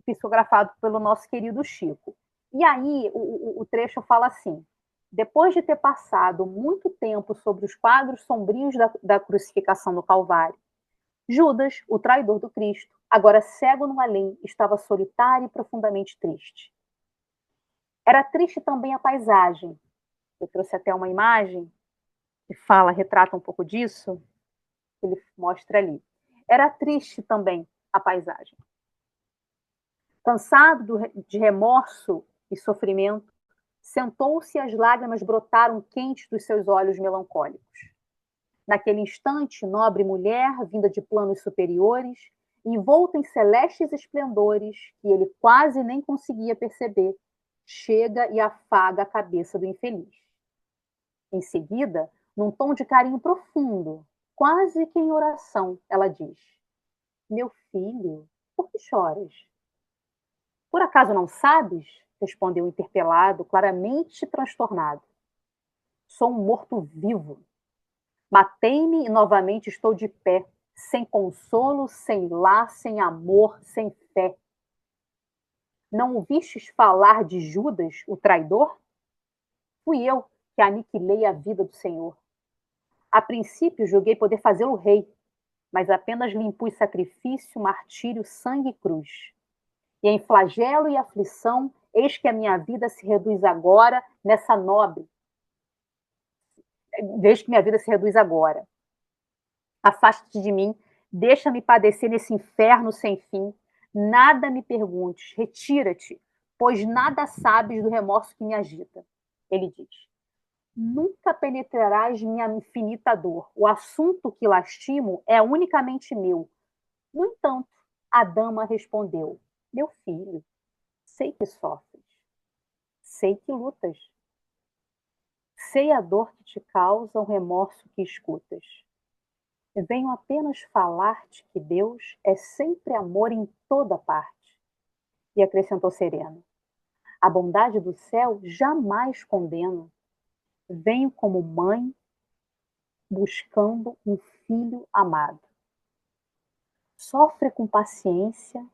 Speaker 2: psicografado pelo nosso querido Chico. E aí o trecho fala assim: depois de ter passado muito tempo sobre os quadros sombrios da crucificação no Calvário, Judas, o traidor do Cristo, agora cego no além, estava solitário e profundamente triste. Era triste também a paisagem. Eu trouxe até uma imagem que retrata um pouco disso, que ele mostra ali. Era triste também a paisagem. Cansado de remorso e sofrimento, sentou-se e as lágrimas brotaram quentes dos seus olhos melancólicos. Naquele instante, nobre mulher, vinda de planos superiores, envolta em celestes esplendores, que ele quase nem conseguia perceber, chega e afaga a cabeça do infeliz. Em seguida, num tom de carinho profundo, quase que em oração, ela diz: meu filho, por que choras? Por acaso não sabes? Respondeu o interpelado, claramente transtornado. Sou um morto-vivo. Matei-me e novamente estou de pé, sem consolo, sem lar, sem amor, sem fé. Não ouvistes falar de Judas, o traidor? Fui eu que aniquilei a vida do Senhor. A princípio julguei poder fazê-lo rei, mas apenas lhe impus sacrifício, martírio, sangue e cruz. E em flagelo e aflição, eis que a minha vida se reduz agora nessa nobre. Vejo que minha vida se reduz agora. Afaste-te de mim, deixa-me padecer nesse inferno sem fim. Nada me perguntes, retira-te, pois nada sabes do remorso que me agita. Ele diz: nunca penetrarás minha infinita dor. O assunto que lastimo é unicamente meu. No entanto, a dama respondeu: meu filho, sei que sofres, sei que lutas, sei a dor que te causa o remorso que escutas. Venho apenas falar-te que Deus é sempre amor em toda parte. E acrescentou sereno: a bondade do céu jamais condena. Venho como mãe buscando um filho amado. Sofre com paciência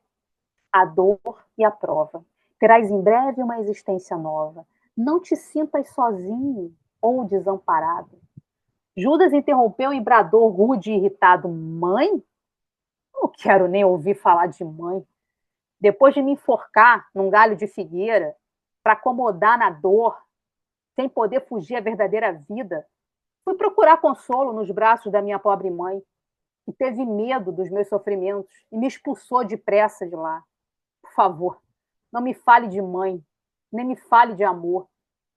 Speaker 2: a dor e a prova. Terás em breve uma existência nova. Não te sintas sozinho ou desamparado. Judas interrompeu e bradou rude e irritado: mãe? Não quero nem ouvir falar de mãe. Depois de me enforcar num galho de figueira para acomodar na dor, sem poder fugir à verdadeira vida, fui procurar consolo nos braços da minha pobre mãe, que teve medo dos meus sofrimentos e me expulsou depressa de lá. Por favor, não me fale de mãe, nem me fale de amor.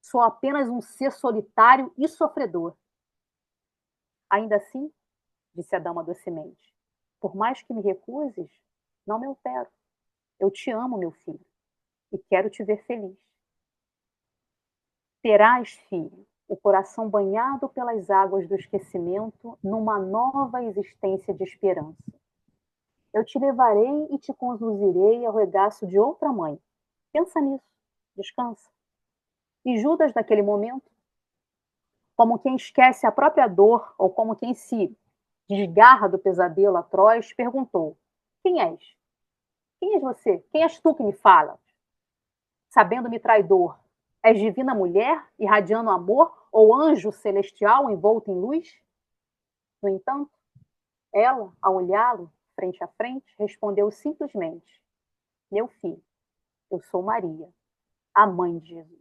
Speaker 2: Sou apenas um ser solitário e sofredor. Ainda assim, disse a dama docemente, por mais que me recuses, não me altero. Eu te amo, meu filho, e quero te ver feliz. Terás, filho, o coração banhado pelas águas do esquecimento numa nova existência de esperança. Eu te levarei e te conduzirei ao regaço de outra mãe. Pensa nisso, descansa. E Judas, naquele momento, como quem esquece a própria dor ou como quem se desgarra do pesadelo atroz, perguntou: quem és? Quem és você? Quem és tu que me falas? Sabendo-me traidor, és divina mulher, irradiando amor, ou anjo celestial envolto em luz? No entanto, ela, ao olhá-lo frente a frente, respondeu simplesmente: meu filho, eu sou Maria, a mãe de Jesus.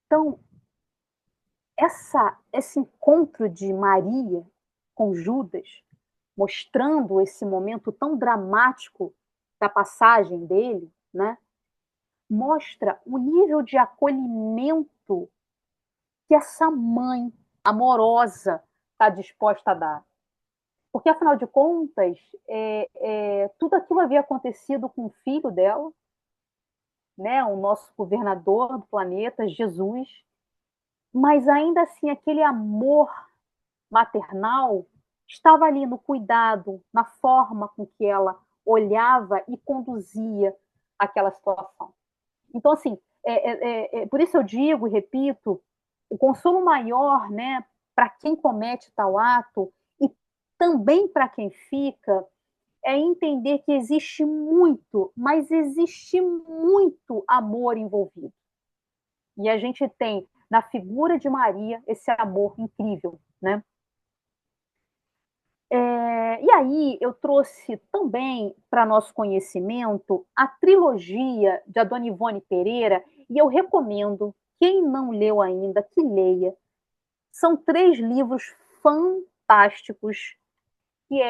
Speaker 2: Então, esse encontro de Maria com Judas, mostrando esse momento tão dramático da passagem dele, né, mostra o nível de acolhimento que essa mãe amorosa está disposta a dar. Porque, afinal de contas, tudo aquilo havia acontecido com o filho dela, né, o nosso governador do planeta, Jesus, mas ainda assim aquele amor maternal estava ali no cuidado, na forma com que ela olhava e conduzia aquela situação. Então, assim, por isso eu digo e repito, o consolo maior, né, para quem comete tal ato e também para quem fica, é entender que existe muito, mas existe muito amor envolvido. E a gente tem na figura de Maria esse amor incrível, né? E aí eu trouxe também para nosso conhecimento a trilogia de Dona Ivone Pereira, e eu recomendo, quem não leu ainda, que leia. São 3 livros fantásticos, que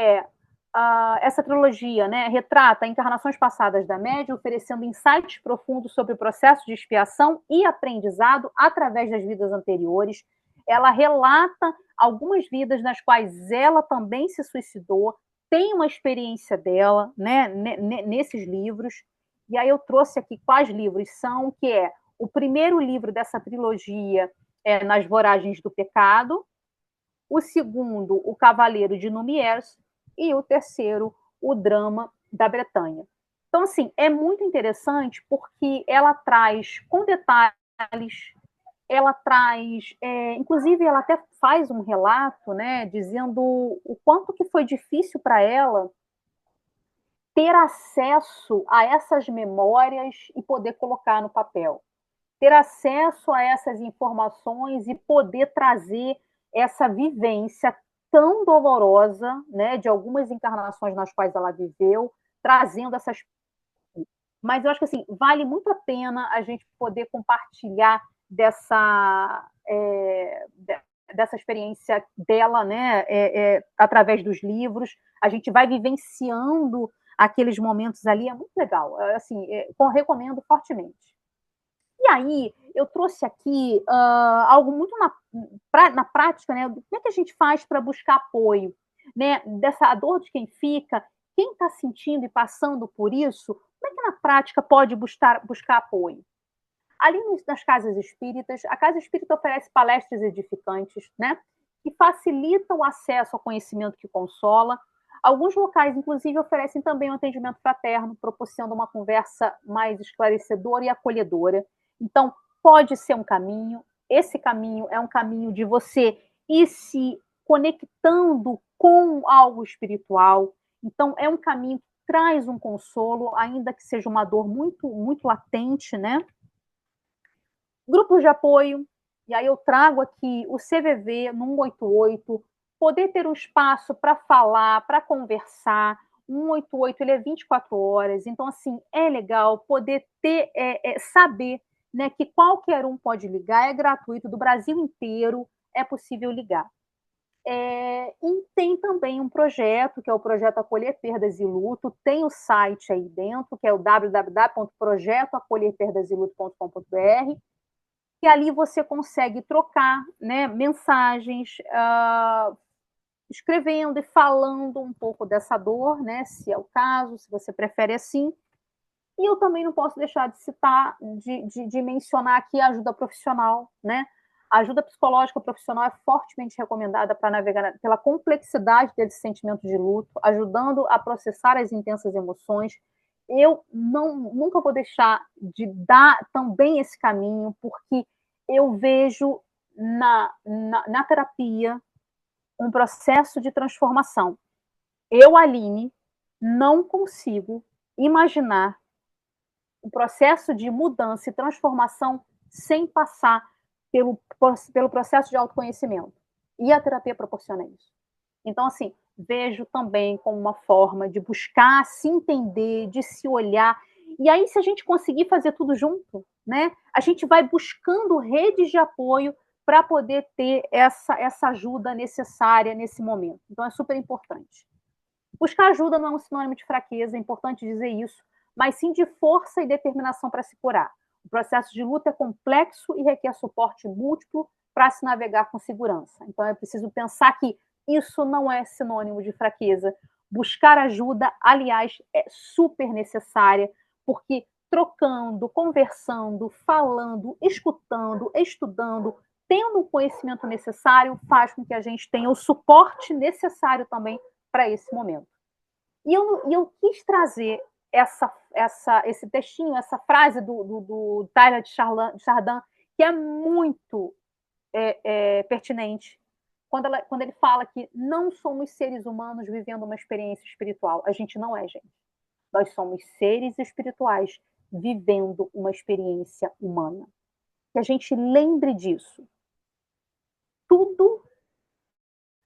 Speaker 2: essa trilogia, né, retrata encarnações passadas da média, oferecendo insights profundos sobre o processo de expiação e aprendizado através das vidas anteriores. Ela relata algumas vidas nas quais ela também se suicidou, tem uma experiência dela, né, nesses livros. E aí eu trouxe aqui quais livros são, que é o primeiro livro dessa trilogia, Nas Voragens do Pecado, o segundo, O Cavaleiro de Numiers, e o terceiro, O Drama da Bretanha. Então, assim, é muito interessante porque ela traz com detalhes, ela traz, inclusive ela até faz um relato, né, dizendo o quanto que foi difícil para ela ter acesso a essas memórias e poder colocar no papel, ter acesso a essas informações e poder trazer essa vivência tão dolorosa, né, de algumas encarnações nas quais ela viveu, trazendo essas. Mas eu acho que assim, vale muito a pena a gente poder compartilhar dessa experiência dela, né, através dos livros. A gente vai vivenciando aqueles momentos ali, é muito legal. Assim, recomendo fortemente. E aí, eu trouxe aqui algo muito na prática, né? Como é que a gente faz para buscar apoio, né? Dessa dor de quem fica, quem está sentindo e passando por isso, como é que na prática pode buscar apoio? Ali nas casas espíritas, a Casa Espírita oferece palestras edificantes, né? Que facilitam o acesso ao conhecimento que consola. Alguns locais, inclusive, oferecem também um atendimento fraterno, proporcionando uma conversa mais esclarecedora e acolhedora. Então, pode ser um caminho. Esse caminho é um caminho de você ir se conectando com algo espiritual. Então, é um caminho que traz um consolo, ainda que seja uma dor muito, muito latente, né? Grupos de apoio, e aí eu trago aqui o CVV no 188, poder ter um espaço para falar, para conversar. 188, ele é 24 horas, então, assim, é legal poder ter, saber, né, que qualquer um pode ligar, é gratuito, do Brasil inteiro é possível ligar. E tem também um projeto, que é o projeto Acolher Perdas e Luto, tem o site aí dentro, que é o www.projetoacolherperdasiluto.com.br, que ali você consegue trocar, né, mensagens, escrevendo e falando um pouco dessa dor, né, se é o caso, se você prefere assim. E eu também não posso deixar de citar, de mencionar aqui a ajuda profissional, né? A ajuda psicológica profissional é fortemente recomendada para navegar pela complexidade desse sentimento de luto, ajudando a processar as intensas emoções. Eu nunca vou deixar de dar também esse caminho, porque eu vejo na terapia um processo de transformação. Eu, Aline, não consigo imaginar um processo de mudança e transformação sem passar pelo processo de autoconhecimento. E a terapia proporciona isso. Então, assim, vejo também como uma forma de buscar se entender, de se olhar. E aí, se a gente conseguir fazer tudo junto, né, a gente vai buscando redes de apoio para poder ter essa ajuda necessária nesse momento. Então, é super importante. Buscar ajuda não é um sinônimo de fraqueza, é importante dizer isso, mas sim de força e determinação para se curar. O processo de luta é complexo e requer suporte múltiplo para se navegar com segurança. Então, é preciso pensar que isso não é sinônimo de fraqueza. Buscar ajuda, aliás, é super necessária, porque trocando, conversando, falando, escutando, estudando, tendo o conhecimento necessário, faz com que a gente tenha o suporte necessário também para esse momento. E eu quis trazer esse textinho, essa frase do Tyler de Chardin, que é muito pertinente, quando ele fala que não somos seres humanos vivendo uma experiência espiritual. A gente não é, gente. Nós somos seres espirituais vivendo uma experiência humana. Que a gente lembre disso. Tudo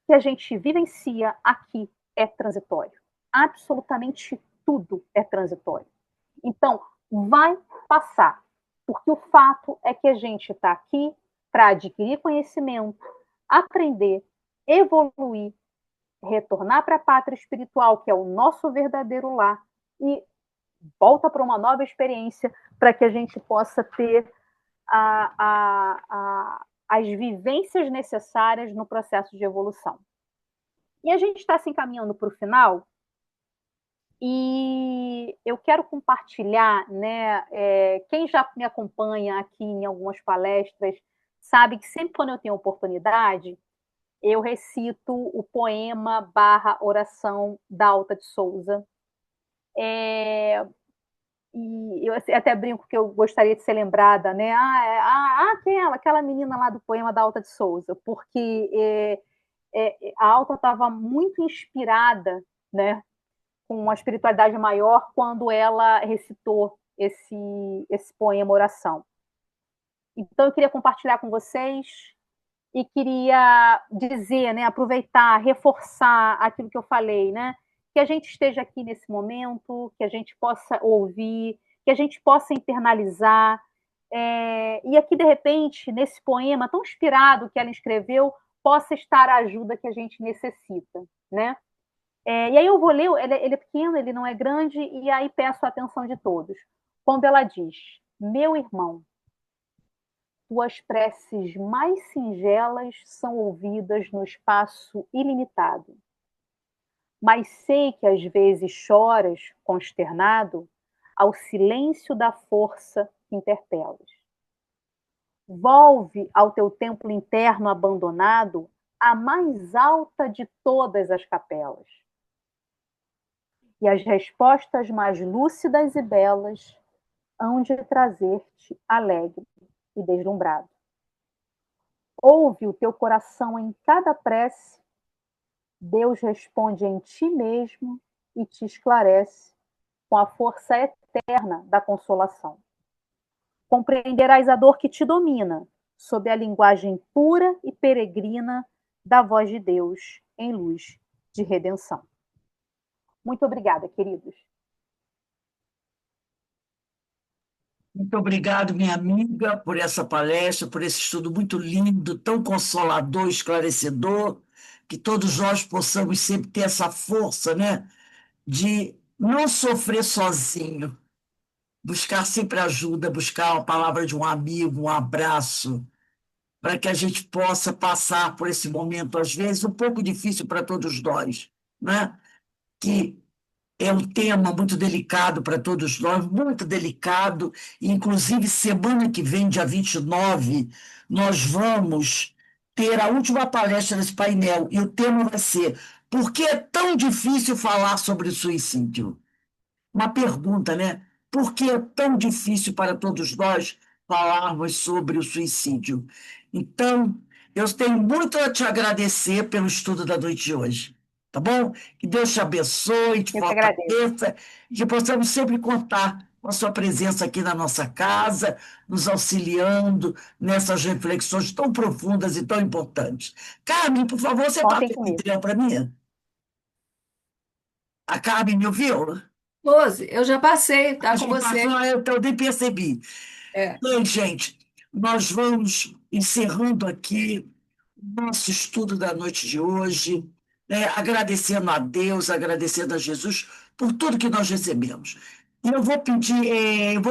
Speaker 2: que a gente vivencia aqui é transitório. Absolutamente tudo é transitório. Então, vai passar, porque o fato é que a gente está aqui para adquirir conhecimento, aprender, evoluir, retornar para a pátria espiritual, que é o nosso verdadeiro lar, e volta para uma nova experiência para que a gente possa ter as vivências necessárias no processo de evolução. E a gente está se encaminhando para o final, e eu quero compartilhar, né? Quem já me acompanha aqui em algumas palestras sabe que sempre quando eu tenho oportunidade, eu recito o poema / oração da Alta de Souza. E eu até brinco que eu gostaria de ser lembrada, né? Aquela menina lá do poema da Alta de Souza, porque a Alta estava muito inspirada, né, com uma espiritualidade maior quando ela recitou esse poema oração. Então, eu queria compartilhar com vocês e queria dizer, né, aproveitar, reforçar aquilo que eu falei, né? Que a gente esteja aqui nesse momento, que a gente possa ouvir, que a gente possa internalizar. E aqui, de repente, nesse poema tão inspirado que ela escreveu, possa estar a ajuda que a gente necessita, né? E aí eu vou ler, ele é pequeno, ele não é grande, e aí peço a atenção de todos. Quando ela diz: meu irmão, tuas preces mais singelas são ouvidas no espaço ilimitado. Mas sei que às vezes choras, consternado, ao silêncio da força que interpelas. Volve ao teu templo interno abandonado, a mais alta de todas as capelas. E as respostas mais lúcidas e belas hão de trazer-te alegre e deslumbrado. Ouve o teu coração em cada prece, Deus responde em ti mesmo e te esclarece com a força eterna da consolação. Compreenderás a dor que te domina, sob a linguagem pura e peregrina da voz de Deus, em luz de redenção. Muito obrigada, queridos.
Speaker 1: Muito obrigado, minha amiga, por essa palestra, por esse estudo muito lindo, tão consolador, esclarecedor, que todos nós possamos sempre ter essa força, né, de não sofrer sozinho, buscar sempre ajuda, buscar a palavra de um amigo, um abraço, para que a gente possa passar por esse momento, às vezes, um pouco difícil para todos nós, né? Que é um tema muito delicado para todos nós, muito delicado, e, inclusive, semana que vem, dia 29, nós vamos ter a última palestra desse painel, e o tema vai ser: por que é tão difícil falar sobre o suicídio? Uma pergunta, né? Por que é tão difícil para todos nós falarmos sobre o suicídio? Então, eu tenho muito a te agradecer pelo estudo da noite de hoje, tá bom? Que Deus te abençoe, te
Speaker 2: Eu que agradeço.
Speaker 1: fortaleça, e que possamos sempre contar com a sua presença aqui na nossa casa, nos auxiliando nessas reflexões tão profundas e tão importantes. Carmen, por favor, você
Speaker 2: Contem
Speaker 1: passa o
Speaker 2: comigo.
Speaker 1: anfitrião para mim? A Carmen me ouviu?
Speaker 3: Rose, eu já passei, tá
Speaker 1: Acho
Speaker 3: com
Speaker 1: que
Speaker 3: você.
Speaker 1: passou, eu nem percebi.
Speaker 3: É.
Speaker 1: Bem, gente, nós vamos encerrando aqui o nosso estudo da noite de hoje, né, agradecendo a Deus, agradecendo a Jesus por tudo que nós recebemos. E eu vou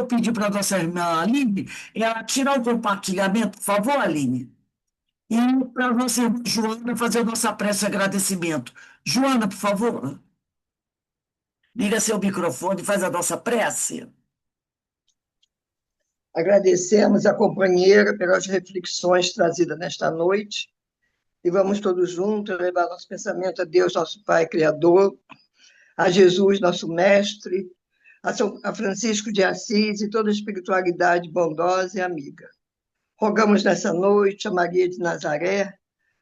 Speaker 1: pedir para a nossa irmã Aline, ela tirar o compartilhamento, por favor, Aline, e para a nossa irmã Joana fazer a nossa prece de agradecimento. Joana, por favor, liga seu microfone e faz a nossa prece.
Speaker 6: Agradecemos a companheira pelas reflexões trazidas nesta noite e vamos todos juntos levar nosso pensamento a Deus, nosso Pai Criador, a Jesus, nosso Mestre, a Francisco de Assis e toda a espiritualidade bondosa e amiga. Rogamos nessa noite a Maria de Nazaré,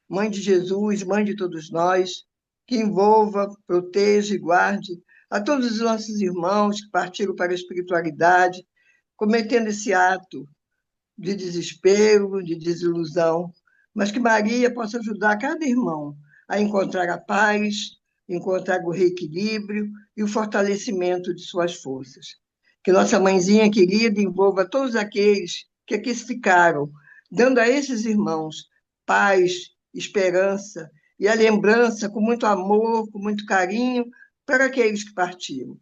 Speaker 6: Mãe de Jesus, Mãe de todos nós, que envolva, proteja e guarde a todos os nossos irmãos que partiram para a espiritualidade, cometendo esse ato de desespero, de desilusão, mas que Maria possa ajudar cada irmão a encontrar a paz, encontrar o reequilíbrio e o fortalecimento de suas forças. Que nossa mãezinha querida envolva todos aqueles que aqui ficaram, dando a esses irmãos paz, esperança e a lembrança com muito amor, com muito carinho para aqueles que partiram.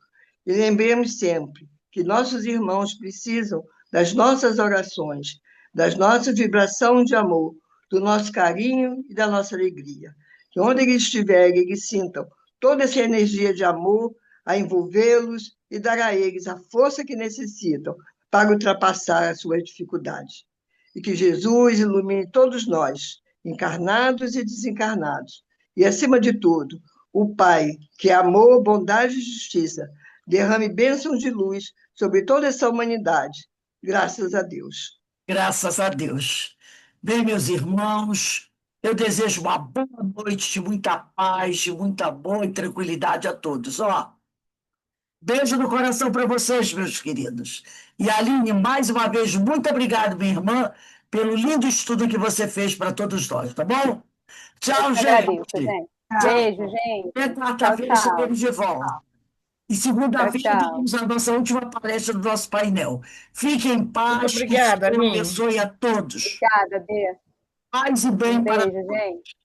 Speaker 6: E lembremos sempre que nossos irmãos precisam das nossas orações, das nossas vibrações de amor, do nosso carinho e da nossa alegria. Que onde eles estiverem, eles sintam toda essa energia de amor a envolvê-los e dar a eles a força que necessitam para ultrapassar as suas dificuldades. E que Jesus ilumine todos nós, encarnados e desencarnados. E, acima de tudo, o Pai, que é amor, bondade e justiça, derrame bênçãos de luz sobre toda essa humanidade. Graças a Deus.
Speaker 1: Graças a Deus. Bem, meus irmãos, eu desejo uma boa noite, de muita paz, de muita boa e tranquilidade a todos. Ó, beijo no coração para vocês, meus queridos. E Aline, mais uma vez, muito obrigado, minha irmã, pelo lindo estudo que você fez para todos nós, tá bom? Tchau,
Speaker 2: Eu que agradeço,
Speaker 1: gente.
Speaker 2: gente.
Speaker 1: Tchau.
Speaker 2: Beijo, gente.
Speaker 1: Até
Speaker 2: Tchau,
Speaker 1: quarta-feira
Speaker 2: tchau.
Speaker 1: estaremos de volta. E
Speaker 2: Tchau,
Speaker 1: segunda-feira
Speaker 2: tchau.
Speaker 1: teremos a nossa última palestra do nosso painel. Fiquem em paz,
Speaker 7: Muito
Speaker 1: que o
Speaker 7: obrigada,
Speaker 1: Senhor
Speaker 7: Aline.
Speaker 1: abençoe a todos.
Speaker 2: Obrigada, Bê.
Speaker 1: Paz e bem para
Speaker 2: Beijo, gente.